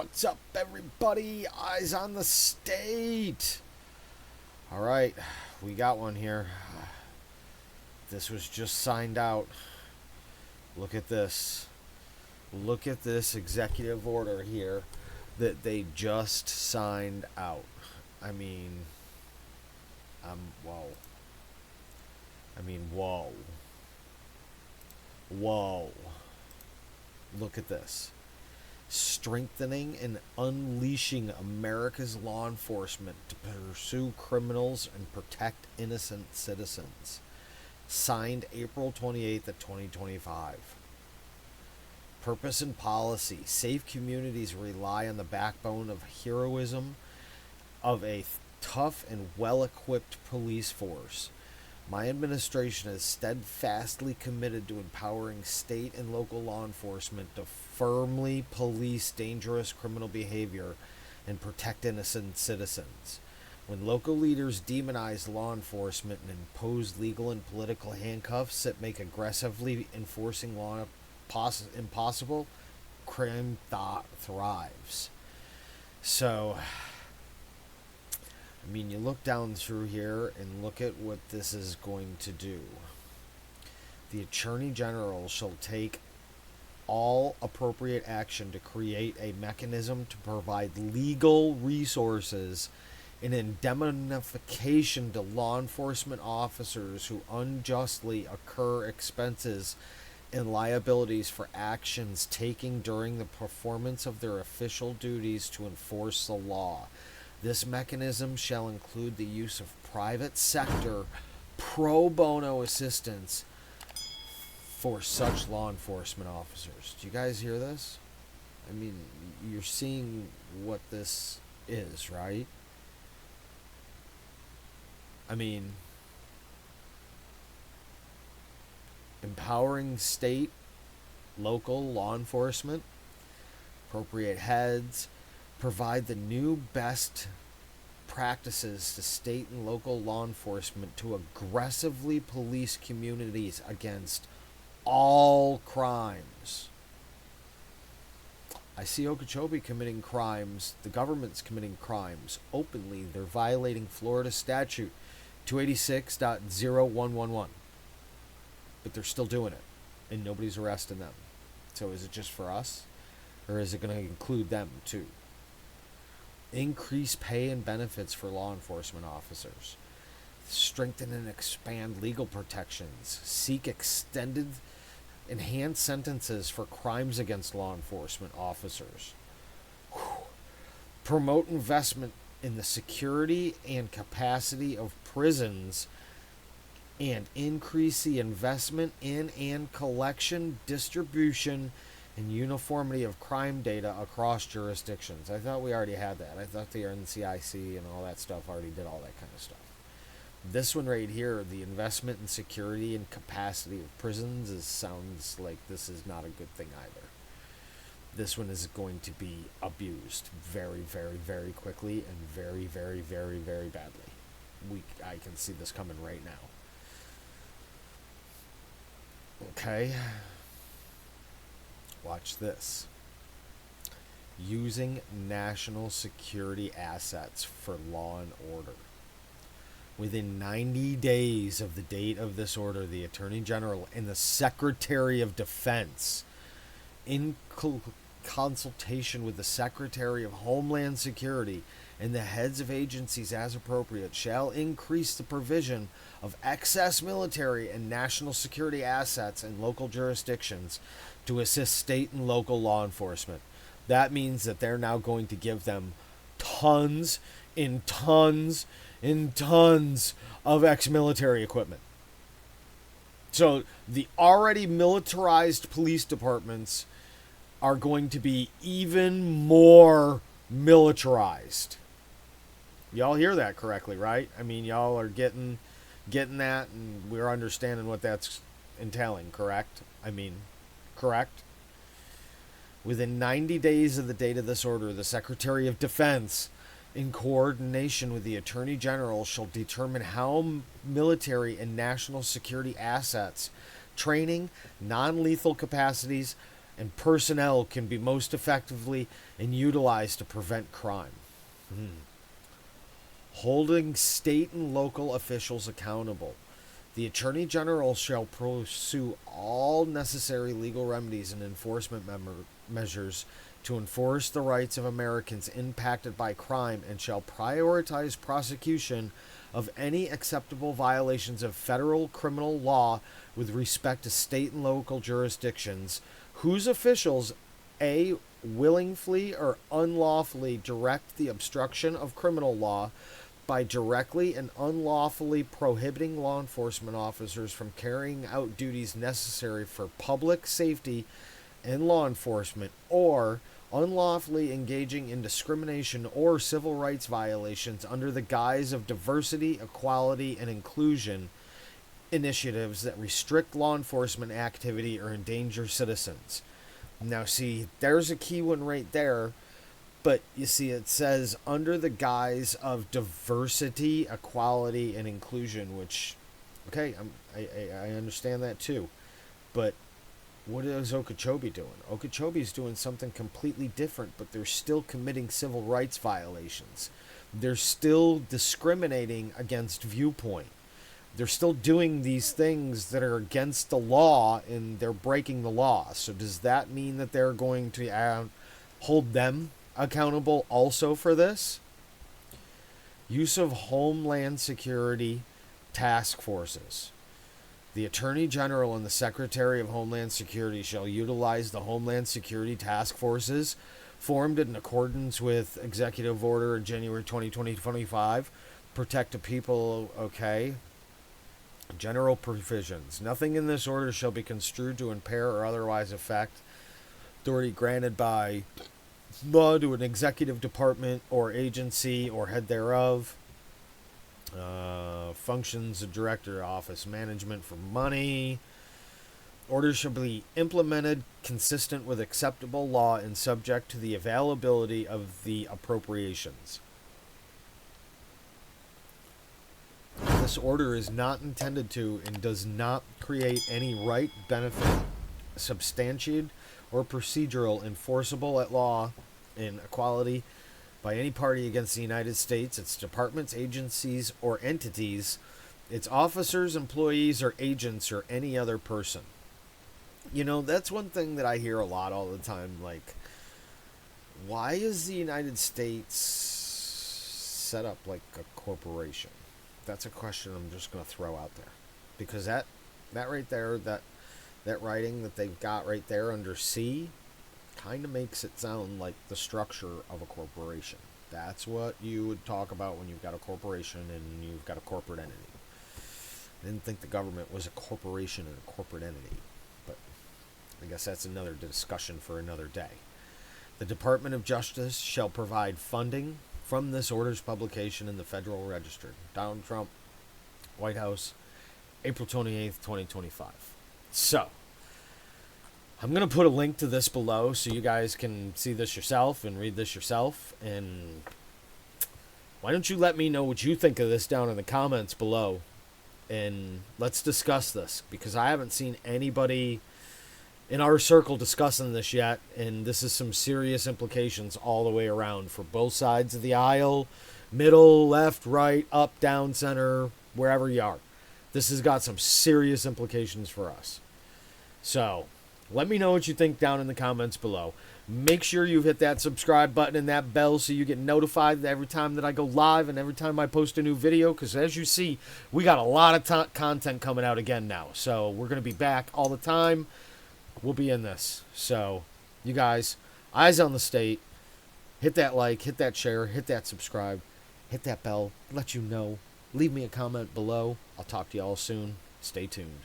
What's up, everybody? Eyes on the state. All right, we got one here. This was just signed out. Look at this. Look at this executive order here that they just signed out. I mean, whoa. Whoa. Whoa. Look at this. Strengthening and unleashing America's law enforcement to pursue criminals and protect innocent citizens. Signed April 28th of 2025. Purpose and policy. Safe communities rely on the backbone of heroism of a tough and well-equipped police force. My administration is steadfastly committed to empowering state and local law enforcement to firmly police dangerous criminal behavior and protect innocent citizens. When local leaders demonize law enforcement and impose legal and political handcuffs that make aggressively enforcing law impossible, crime thrives. So, you look down through here and look at what this is going to do. The Attorney General shall take all appropriate action to create a mechanism to provide legal resources and indemnification to law enforcement officers who unjustly incur expenses and liabilities for actions taken during the performance of their official duties to enforce the law. This mechanism shall include the use of private sector pro bono assistance for such law enforcement officers. Do you guys hear this? You're seeing what this is, right? Empowering state, local law enforcement, appropriate heads, provide the new best practices to state and local law enforcement to aggressively police communities against all crimes. I see Okeechobee committing crimes. The government's committing crimes openly. They're violating Florida statute 286.0111. But they're still doing it, and nobody's arresting them. So is it just for us, or is it going to include them too? Increase pay and benefits for law enforcement officers. Strengthen and expand legal protections. Seek extended, enhanced sentences for crimes against law enforcement officers. Promote investment in the security and capacity of prisons and increase the investment in and collection, distribution, and uniformity of crime data across jurisdictions. I thought we already had that. I thought the NCIC and all that stuff already did all that kind of stuff. This one right here, the investment in security and capacity of prisons, sounds like this is not a good thing either. This one is going to be abused very, very, very quickly and very, very, very, very badly. I can see this coming right now. Okay. Watch this. Using national security assets for law and order. Within 90 days of the date of this order, the Attorney General and the Secretary of Defense, in consultation with the Secretary of Homeland Security and the heads of agencies as appropriate, shall increase the provision of excess military and national security assets in local jurisdictions to assist state and local law enforcement. That means that they're now going to give them tons and tons and tons of ex-military equipment. So the already militarized police departments are going to be even more militarized. Y'all hear that correctly, right? Y'all are getting that, and we're understanding what that's entailing, correct? Correct? Within 90 days of the date of this order, the Secretary of Defense, in coordination with the Attorney General, shall determine how military and national security assets, training, non-lethal capacities, and personnel can be most effectively and utilized to prevent crime. Holding state and local officials accountable. The Attorney General shall pursue all necessary legal remedies and enforcement measures to enforce the rights of Americans impacted by crime and shall prioritize prosecution of any acceptable violations of federal criminal law with respect to state and local jurisdictions whose officials A. willingly or unlawfully direct the obstruction of criminal law by directly and unlawfully prohibiting law enforcement officers from carrying out duties necessary for public safety and law enforcement, or unlawfully engaging in discrimination or civil rights violations under the guise of diversity, equality, and inclusion initiatives that restrict law enforcement activity or endanger citizens. Now, see, there's a key one right there. But you see, it says under the guise of diversity, equality, and inclusion, which, okay, I understand that too. But what is Okeechobee doing? Okeechobee's doing something completely different, but they're still committing civil rights violations. They're still discriminating against viewpoint. They're still doing these things that are against the law, and they're breaking the law. So does that mean that they're going to hold them accountable also for this? Use of Homeland Security task forces. The Attorney General and the Secretary of Homeland Security shall utilize the Homeland Security task forces formed in accordance with Executive Order in January 2025. Protect the people, okay. General provisions. Nothing in this order shall be construed to impair or otherwise affect authority granted by law to an executive department or agency or head thereof. Functions of director, office management for money. Orders shall be implemented consistent with acceptable law and subject to the availability of the appropriations. This order is not intended to and does not create any right, benefit, substantiated, or procedural enforceable at law in equality by any party against the United States, its departments, agencies, or entities, its officers, employees, or agents, or any other person. You know, that's one thing that I hear a lot all the time. Like, why is the United States set up like a corporation? That's a question I'm just going to throw out there. Because that right there, that writing that they've got right there under C kind of makes it sound like the structure of a corporation. That's what you would talk about when you've got a corporation and you've got a corporate entity. I didn't think the government was a corporation and a corporate entity, but I guess that's another discussion for another day. The Department of Justice shall provide funding from this order's publication in the Federal Register. Donald Trump, White House, April 28th, 2025. So, I'm going to put a link to this below so you guys can see this yourself and read this yourself. And why don't you let me know what you think of this down in the comments below. And let's discuss this, because I haven't seen anybody in our circle discussing this yet. And this is some serious implications all the way around for both sides of the aisle. Middle, left, right, up, down, center, wherever you are. This has got some serious implications for us. So, let me know what you think down in the comments below. Make sure you hit that subscribe button and that bell so you get notified every time that I go live and every time I post a new video. Because as you see, we got a lot of content coming out again now. So we're going to be back all the time. We'll be in this. So, you guys, Eyes on the State. Hit that like, hit that share, hit that subscribe, hit that bell. Let you know. Leave me a comment below. I'll talk to you all soon. Stay tuned.